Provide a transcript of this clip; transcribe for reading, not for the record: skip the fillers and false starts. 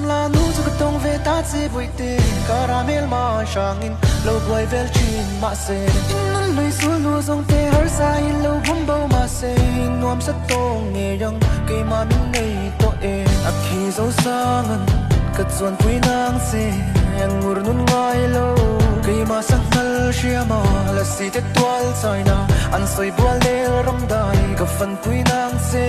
la nu zu tong ve ta chi vui te caramel ma shangin lo boy vel chin ma se nun lui su nu zong te har sa in lo bum bo ma se nuam sa tong nge yang ke ma min nei to e akhi zo sangan ka chuan pui nang se yang ur nun ngai lo ke ma sang nal shiama la si te twal chai na an soi bual le ram dai ka fan pui nang se